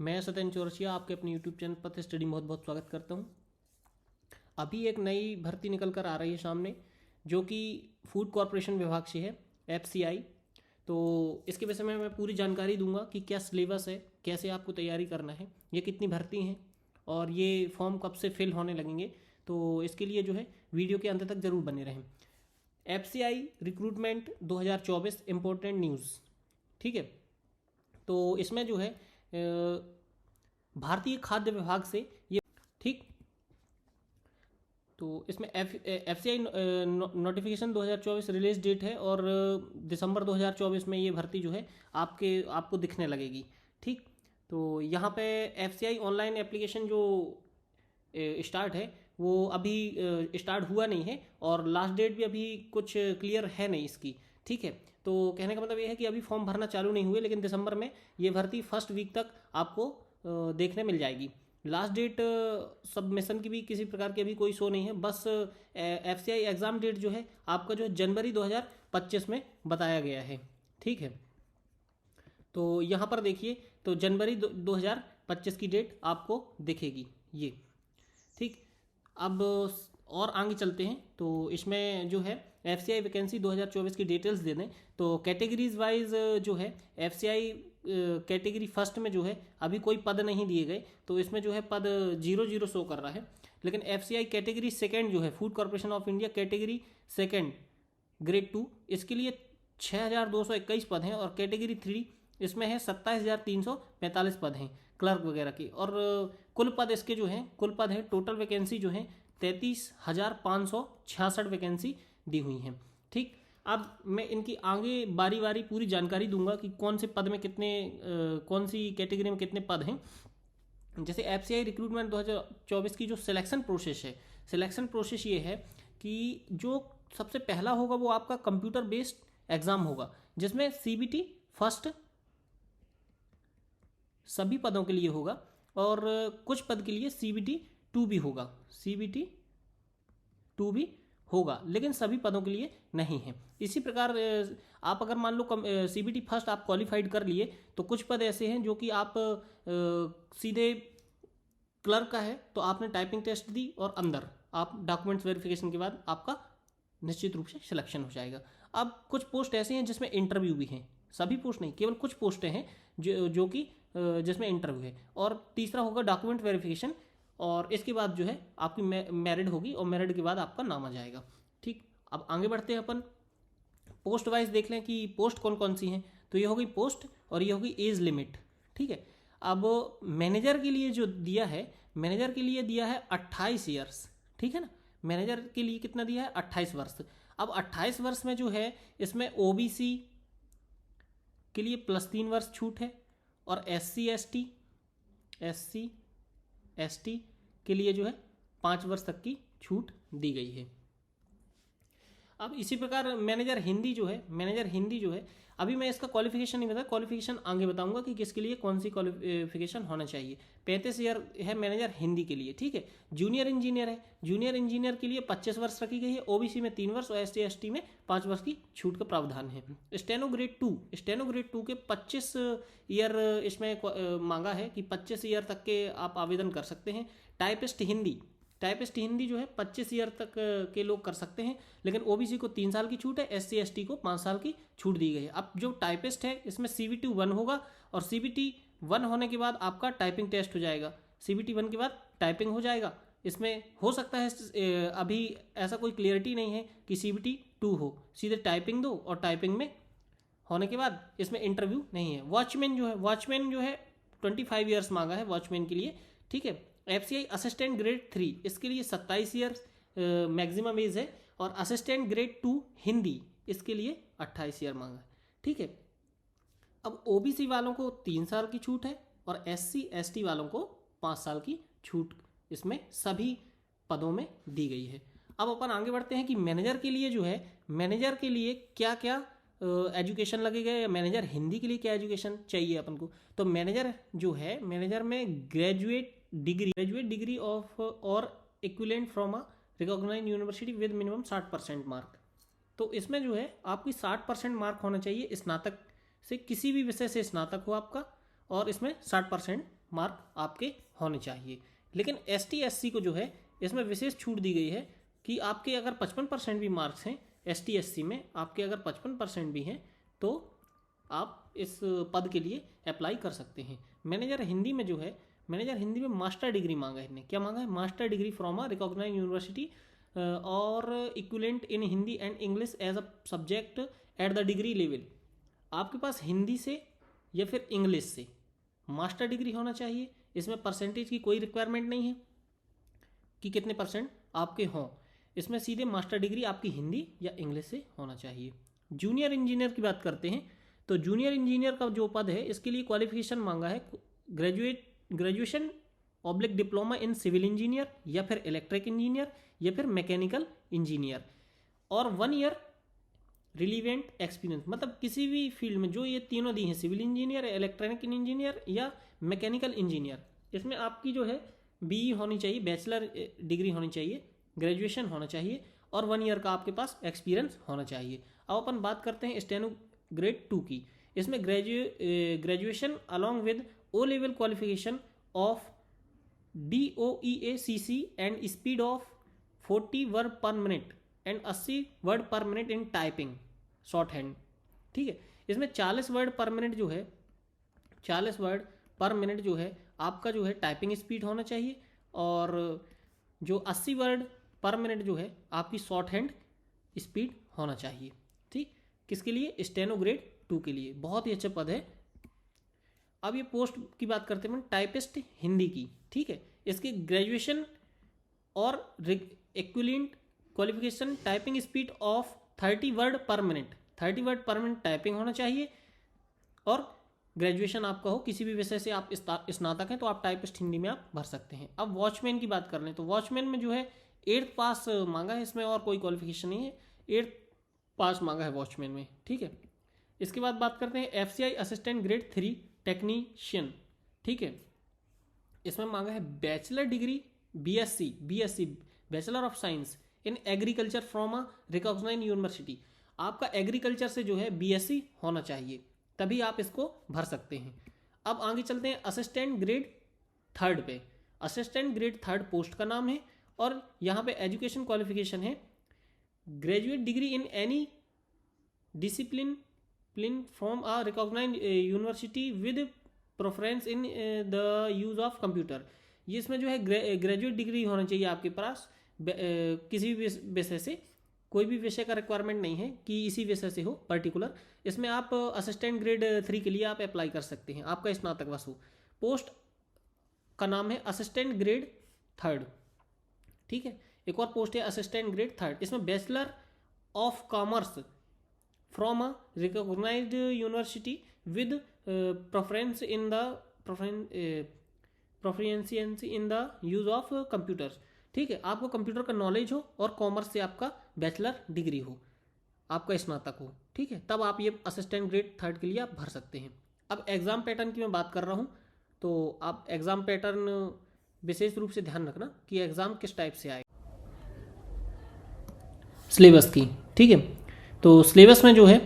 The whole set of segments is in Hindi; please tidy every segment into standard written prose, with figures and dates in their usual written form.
मैं सत्यन चौरसिया आपके अपने यूट्यूब चैनल पर स्टडी में बहुत बहुत स्वागत करता हूं। अभी एक नई भर्ती निकल कर आ रही है सामने, जो कि फूड कॉरपोरेशन विभाग से है, FCI। तो इसके विषय में मैं पूरी जानकारी दूंगा कि क्या सिलेबस है, कैसे आपको तैयारी करना है, ये कितनी भर्ती हैं और ये फॉर्म कब से फिल होने लगेंगे। तो इसके लिए जो है वीडियो के अंत तक ज़रूर बने रहें। FCI रिक्रूटमेंट 2024 इम्पोर्टेंट न्यूज़, ठीक है। तो इसमें जो है भारतीय खाद्य विभाग से ये, ठीक। तो इसमें FCI नोटिफिकेशन 2024 रिलीज डेट है और दिसंबर 2024 में ये भर्ती जो है आपको दिखने लगेगी, ठीक। तो यहाँ पे FCI ऑनलाइन एप्लीकेशन जो स्टार्ट है वो अभी स्टार्ट हुआ नहीं है और लास्ट डेट भी अभी कुछ क्लियर है नहीं इसकी, ठीक है। तो कहने का मतलब ये है कि अभी फॉर्म भरना चालू नहीं हुए, लेकिन दिसंबर में ये भर्ती फर्स्ट वीक तक आपको देखने मिल जाएगी। लास्ट डेट सबमिशन की भी किसी प्रकार की अभी कोई शो नहीं है, बस FCI एग्ज़ाम डेट जो है आपका जो जनवरी 2025 में बताया गया है, ठीक है। तो यहाँ पर देखिए, तो जनवरी 2025 की डेट आपको दिखेगी ये, ठीक। अब और आगे चलते हैं। तो इसमें जो है FCI वैकेंसी 2024 की डिटेल्स दे दें तो कैटेगरीज वाइज जो है FCI कैटेगरी फर्स्ट में जो है अभी कोई पद नहीं दिए गए, तो इसमें जो है पद 00 शो कर रहा है। लेकिन FCI कैटेगरी सेकंड जो है food corporation of India category second grade 2, इसके लिए 6221 पद हैं और कैटेगरी 3 इसमें है 27,345 पद हैं क्लर्क वगैरह की। और कुल पद इसके जो हैं, कुल पद है, टोटल वैकेंसी जो है 33,566 वैकेंसी दी हुई हैं, ठीक। अब मैं इनकी आगे बारी बारी पूरी जानकारी दूंगा कि कौन से पद में कितने कौन सी कैटेगरी में कितने पद हैं। जैसे FCI रिक्रूटमेंट 2024 की जो सिलेक्शन प्रोसेस है, सिलेक्शन प्रोसेस ये है कि जो सबसे पहला होगा वो आपका कंप्यूटर बेस्ड एग्ज़ाम होगा, जिसमें CBT फर्स्ट सभी पदों के लिए होगा और कुछ पद के लिए CBT 2 भी होगा, CBT 2 भी होगा, लेकिन सभी पदों के लिए नहीं है। इसी प्रकार आप अगर मान लो CBT फर्स्ट आप क्वालिफाइड कर लिए तो कुछ पद ऐसे हैं जो कि आप सीधे क्लर्क का है तो आपने टाइपिंग टेस्ट दी और अंदर आप डॉक्यूमेंट्स वेरिफिकेशन के बाद आपका निश्चित रूप से सिलेक्शन हो जाएगा। अब कुछ पोस्ट ऐसे हैं जिसमें इंटरव्यू भी हैं, सभी पोस्ट नहीं, केवल कुछ पोस्टें हैं जो कि जिसमें इंटरव्यू है। और तीसरा होगा डॉक्यूमेंट वेरिफिकेशन और इसके बाद जो है आपकी मेरिट होगी और मेरिट के बाद आपका नाम आ जाएगा, ठीक। अब आगे बढ़ते हैं अपन, पोस्ट वाइज देख लें कि पोस्ट कौन कौन सी हैं। तो ये होगी पोस्ट और ये होगी एज लिमिट, ठीक है। अब मैनेजर के लिए जो दिया है, मैनेजर के लिए दिया है 28 ईयर्स, ठीक है ना। मैनेजर के लिए कितना दिया है, 28 वर्ष। अब 28 वर्ष में जो है इसमें OBC के लिए +3 वर्ष छूट है और SC ST के लिए जो है 5 वर्ष तक की छूट दी गई है। अब इसी प्रकार मैनेजर हिंदी जो है अभी मैं इसका क्वालिफिकेशन नहीं बताया, क्वालिफिकेशन आगे बताऊंगा कि किसके लिए कौन सी क्वालिफिकेशन होना चाहिए। 35 ईयर है मैनेजर हिंदी के लिए, ठीक है। जूनियर इंजीनियर है, जूनियर इंजीनियर के लिए 25 वर्ष रखी गई है, OBC में 3 वर्ष और SC ST में 5 वर्ष की छूट का प्रावधान है। स्टेनो ग्रेड 2 के 25 ईयर इसमें मांगा है कि 25 ईयर तक के आप आवेदन कर सकते हैं। टाइपिस्ट हिंदी जो है 25 ईयर तक के लोग कर सकते हैं, लेकिन OBC को 3 साल की छूट है, SC ST को 5 साल की छूट दी गई है। अब जो टाइपिस्ट है इसमें CBT 1 होगा और CBT 1 होने के बाद आपका टाइपिंग टेस्ट हो जाएगा, CBT 1 के बाद टाइपिंग हो जाएगा। इसमें हो सकता है अभी ऐसा कोई क्लियरिटी नहीं है कि CBT 2 हो, सीधे टाइपिंग दो और टाइपिंग में होने के बाद इसमें इंटरव्यू नहीं है। वॉचमैन जो है 25 ईयर्स मांगा है वॉचमैन के लिए, ठीक है। FCI असिस्टेंट ग्रेड 3 इसके लिए 27 ईयर मैक्सिमम एज है और असिस्टेंट ग्रेड 2 हिंदी इसके लिए 28 ईयर मांगा है, ठीक है। अब OBC वालों को 3 साल की छूट है और SC ST वालों को 5 साल की छूट इसमें सभी पदों में दी गई है। अब अपन आगे बढ़ते हैं कि मैनेजर के लिए जो है, मैनेजर के लिए क्या क्या एजुकेशन लगेगा या मैनेजर हिंदी के लिए क्या एजुकेशन चाहिए अपन को। तो मैनेजर जो है, मैनेजर में ग्रेजुएट डिग्री ऑफ और equivalent from a recognised university with minimum 60% mark. तो इसमें जो है आपकी 60% मार्क होना चाहिए, स्नातक से किसी भी विषय से स्नातक हो आपका और इसमें 60% मार्क आपके होने चाहिए। लेकिन ST SC को जो है इसमें विशेष छूट दी गई है कि आपके अगर 55% भी मार्क्स हैं ST SC में, आपके अगर 55% भी हैं तो आप इस पद के लिए अप्लाई कर सकते हैं। मैनेजर हिंदी में जो है, मैनेजर हिंदी में मास्टर डिग्री मांगा है इन्हें। क्या मांगा है? Master degree from a recognised university और equivalent in Hindi and English as a subject at the degree level. आपके पास हिंदी से या फिर इंग्लिश से मास्टर डिग्री होना चाहिए। इसमें परसेंटेज की कोई रिक्वायरमेंट नहीं है कि कितने परसेंट आपके हों, इसमें सीधे मास्टर डिग्री आपकी हिंदी या इंग्लिश से होना चाहिए। जूनियर इंजीनियर की बात करते हैं तो जूनियर इंजीनियर का जो पद है इसके लिए क्वालिफिकेशन मांगा है graduation oblique diploma in civil engineer या फिर इलेक्ट्रिक इंजीनियर या फिर मैकेनिकल इंजीनियर और 1 ईयर रिलीवेंट एक्सपीरियंस। मतलब किसी भी फील्ड में जो ये तीनों दी हैं, सिविल इंजीनियर, इलेक्ट्रॉनिक इंजीनियर या मैकेनिकल इंजीनियर, इसमें आपकी जो है BE होनी चाहिए, बैचलर डिग्री होनी चाहिए, ग्रेजुएशन होना चाहिए और 1 ईयर का आपके पास एक्सपीरियंस होना चाहिए। अब अपन बात करते हैं स्टेनो ग्रेड 2 की। इसमें graduation along with O level qualification of DOEACC and speed of 40 word पर मिनट एंड 80 वर्ड पर minute in typing short hand. ठीक है, इसमें 40 वर्ड पर मिनट जो है, 40 वर्ड पर मिनट जो है आपका जो है टाइपिंग स्पीड होना चाहिए और जो 80 वर्ड पर मिनट जो है आपकी शॉर्ट हैंड स्पीड होना चाहिए। ठीक, किसके लिए? स्टेनो ग्रेड 2 के लिए। बहुत ही अच्छा पद है। अब ये पोस्ट की बात करते हैं टाइपिस्ट हिंदी की। ठीक है, इसकी ग्रेजुएशन और equivalent qualification typing speed of 30 word पर मिनट, 30 वर्ड पर मिनट टाइपिंग होना चाहिए और ग्रेजुएशन आपका हो, किसी भी विषय से आप स्नातक हैं तो आप टाइपिस्ट हिंदी में आप भर सकते हैं। अब वॉचमैन की बात कर लें तो वॉचमैन में जो है 8th पास मांगा है, इसमें और कोई क्वालिफिकेशन नहीं है, 8th पास मांगा है वॉचमैन में। ठीक है, इसके बाद बात करते हैं FCI असिस्टेंट ग्रेड 3 टेक्नीशियन। ठीक है, इसमें मांगा है bachelor degree BSc bachelor of science in agriculture from a recognised university. आपका एग्रीकल्चर से जो है BSc होना चाहिए, तभी आप इसको भर सकते हैं। अब आगे चलते हैं असिस्टेंट ग्रेड 3 पे। असिस्टेंट ग्रेड 3 पोस्ट का नाम है और यहाँ पे एजुकेशन क्वालिफिकेशन है graduate degree in any discipline from a recognised university with preference in the use of computer. ये इसमें जो है ग्रेजुएट डिग्री होना चाहिए आपके पास किसी भी विषय से, कोई भी विषय का रिक्वायरमेंट नहीं है कि इसी विषय से हो पर्टिकुलर। इसमें आप असिस्टेंट ग्रेड 3 के लिए आप अप्लाई कर सकते हैं, आपका स्नातक बस हो। पोस्ट का नाम है असिस्टेंट ग्रेड 3। ठीक है, एक और पोस्ट है असिस्टेंट ग्रेड 3। इसमें bachelor of commerce from a recognised university with preference in the proficiency in the use of computers. ठीक है, आपको कंप्यूटर का नॉलेज हो और कॉमर्स से आपका बैचलर डिग्री हो, आपका स्नातक हो। ठीक है, तब आप ये असिस्टेंट ग्रेड 3 के लिए आप भर सकते हैं। अब एग्ज़ाम पैटर्न की मैं बात कर रहा हूँ तो आप एग्ज़ाम पैटर्न विशेष रूप से ध्यान रखना कि एग्ज़ाम किस टाइप से आए। सिलेबस की, ठीक है, तो सिलेबस में जो है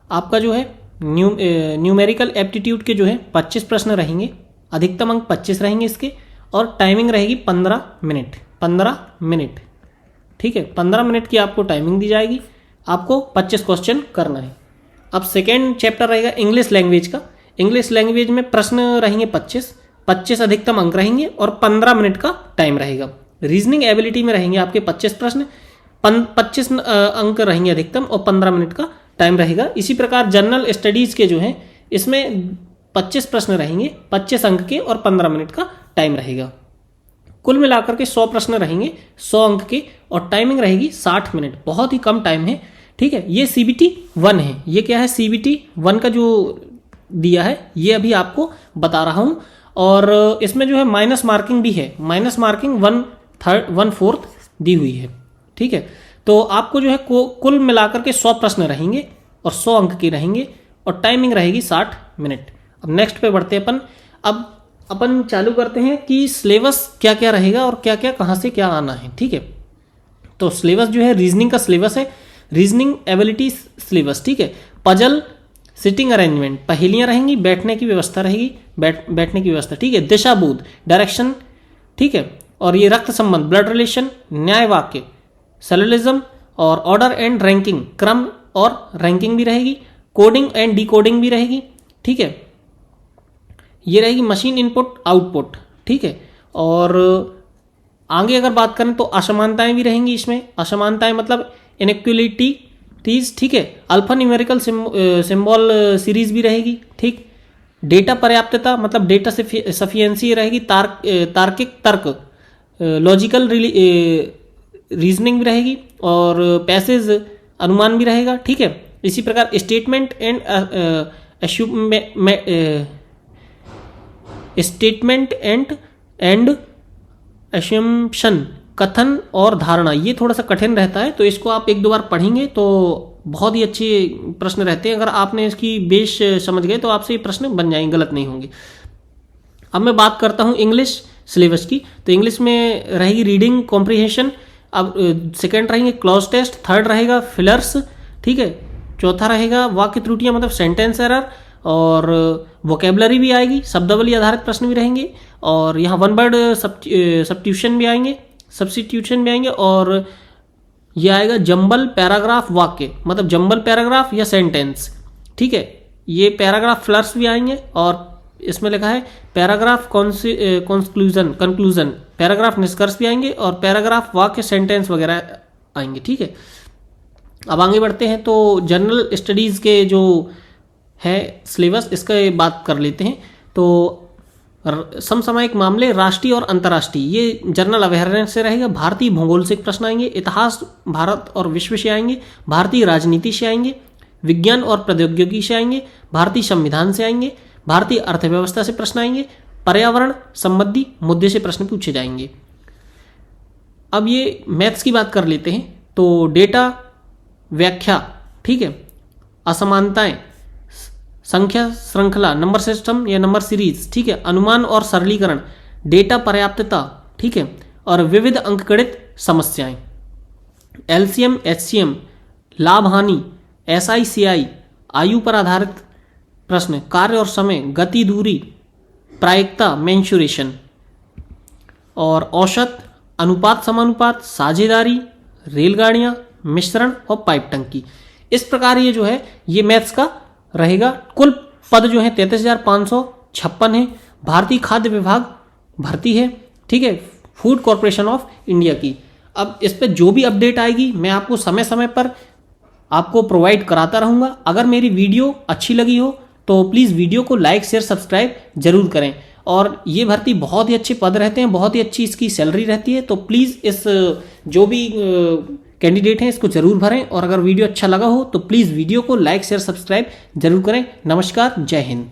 आपका जो है न्यूमेरिकल एप्टीट्यूड के जो है 25 प्रश्न रहेंगे, अधिकतम अंक 25 रहेंगे इसके और टाइमिंग रहेगी 15 मिनट। ठीक है, 15 मिनट की आपको टाइमिंग दी जाएगी, आपको 25 क्वेश्चन करना है। अब सेकेंड चैप्टर रहेगा इंग्लिश लैंग्वेज का। इंग्लिश लैंग्वेज में प्रश्न रहेंगे 25 अधिकतम अंक रहेंगे और 15 मिनट का टाइम रहेगा। रीजनिंग एबिलिटी में रहेंगे आपके 25 प्रश्न, 25 अंक रहेंगे अधिकतम और 15 मिनट का टाइम रहेगा। इसी प्रकार जनरल स्टडीज के जो है इसमें 25 प्रश्न रहेंगे, 25 अंक के और 15 मिनट का टाइम रहेगा। कुल मिलाकर के 100 प्रश्न रहेंगे 100 अंक के और टाइमिंग रहेगी 60 मिनट। बहुत ही कम टाइम है। ठीक है, ये CBT 1 है। ये क्या है? CBT 1 का जो दिया है ये अभी आपको बता रहा हूं और इसमें जो है माइनस मार्किंग भी है, माइनस मार्किंग 1/4 दी हुई है। ठीक है, तो आपको जो है कुल मिलाकर के 100 प्रश्न रहेंगे और 100 अंक के रहेंगे और टाइमिंग रहेगी 60 मिनट। अब नेक्स्ट पे बढ़ते हैं अपन। अब अपन चालू करते हैं कि सिलेबस क्या क्या रहेगा और क्या क्या कहाँ से क्या आना है। ठीक है, तो सिलेबस जो है रीजनिंग का सिलेबस है, रीजनिंग एबिलिटी सिलेबस। ठीक है, पजल, सिटिंग अरेंजमेंट, पहेलियां रहेंगी, बैठने की व्यवस्था रहेगी, बैठने की व्यवस्था, ठीक है। दिशा बोध, डायरेक्शन, ठीक है। और ये रक्त संबंध, ब्लड रिलेशन, न्याय वाक्य, सैलरिज्म और ऑर्डर एंड रैंकिंग, क्रम और रैंकिंग भी रहेगी। कोडिंग एंड डिकोडिंग भी रहेगी, ठीक है। ये रहेगी मशीन इनपुट आउटपुट, ठीक है। और आगे अगर बात करें तो असमानताएं भी रहेंगी इसमें। असमानताएं मतलब इनइक्वलिटीज, ठीक है। अल्फा न्यूमेरिकल सिंबल सीरीज भी रहेगी, ठीक। डेटा पर्याप्तता मतलब डेटा सफिशिएंसी रहेगी। तार्किक तर्क, लॉजिकल रीजनिंग भी रहेगी। और पैसेज अनुमान भी रहेगा, ठीक है। इसी प्रकार स्टेटमेंट एंड असम्पशन, कथन और धारणा, ये थोड़ा सा कठिन रहता है, तो इसको आप एक दो बार पढ़ेंगे तो बहुत ही अच्छे प्रश्न रहते हैं। अगर आपने इसकी बेस समझ गए तो आपसे ये प्रश्न बन जाएंगे, गलत नहीं होंगे। अब मैं बात करता हूँ इंग्लिश सिलेबस की। तो इंग्लिश में रहेगी रीडिंग कॉम्प्रिहेंशन, अब सेकंड रहेंगे क्लॉज टेस्ट, थर्ड रहेगा फिलर्स, ठीक है। चौथा रहेगा वाक्य त्रुटियां मतलब सेंटेंस एरर, और वोकेबलरी भी आएगी, शब्दावली आधारित प्रश्न भी रहेंगे। और यहाँ वन वर्ड सब्स्टिट्यूशन भी आएंगे। और ये आएगा जंबल पैराग्राफ वाक्य मतलब जंबल पैराग्राफ या सेंटेंस, ठीक है। ये पैराग्राफ फ्लर्स भी आएंगे। और इसमें लिखा है पैराग्राफ कंक्लूजन, पैराग्राफ निष्कर्ष भी आएंगे। और पैराग्राफ वाक्य सेंटेंस वगैरह आएंगे, ठीक है। अब आगे बढ़ते हैं तो जनरल स्टडीज़ के जो है सिलेबस, इसका बात कर लेते हैं। तो समसामयिक मामले, राष्ट्रीय और अंतर्राष्ट्रीय, ये जनरल अवेयरनेस से रहेगा। भारतीय भूगोल से प्रश्न आएंगे, इतिहास भारत और विश्व से आएंगे, भारतीय राजनीति से आएंगे, विज्ञान और प्रौद्योगिकी से आएंगे, भारतीय संविधान से आएंगे, भारतीय अर्थव्यवस्था से प्रश्न आएंगे, पर्यावरण संबंधी मुद्दे से प्रश्न पूछे जाएंगे। अब ये मैथ्स की बात कर लेते हैं। तो डेटा व्याख्या, ठीक है, असमानताएं, संख्या श्रृंखला, नंबर सिस्टम या नंबर सीरीज, ठीक है, अनुमान और सरलीकरण, डेटा पर्याप्तता, ठीक है, और विविध अंकगणित समस्याएं, एलसीएम एचसीएम, लाभ हानि, एसआईसीआई, आयु पर आधारित प्रश्न, कार्य और समय, गति दूरी, प्रायिकता मेंशुरेशन, और औसत, अनुपात समानुपात, साझेदारी, रेलगाड़ियां, मिश्रण और पाइप टंकी। इस प्रकार ये जो है ये मैथ्स का रहेगा। कुल पद जो है 33,556 है। भारतीय खाद्य विभाग भर्ती है, ठीक है, फूड कॉरपोरेशन ऑफ इंडिया की। अब इस पर जो भी अपडेट आएगी मैं आपको समय समय पर आपको प्रोवाइड कराता रहूँगा। अगर मेरी वीडियो अच्छी लगी हो तो प्लीज़ वीडियो को लाइक शेयर सब्सक्राइब जरूर करें। और ये भर्ती बहुत ही अच्छे पद रहते हैं, बहुत ही अच्छी इसकी सैलरी रहती है। तो प्लीज़ इस जो भी कैंडिडेट हैं इसको जरूर भरें। और अगर वीडियो अच्छा लगा हो तो प्लीज़ वीडियो को लाइक शेयर सब्सक्राइब जरूर करें। नमस्कार, जय हिंद।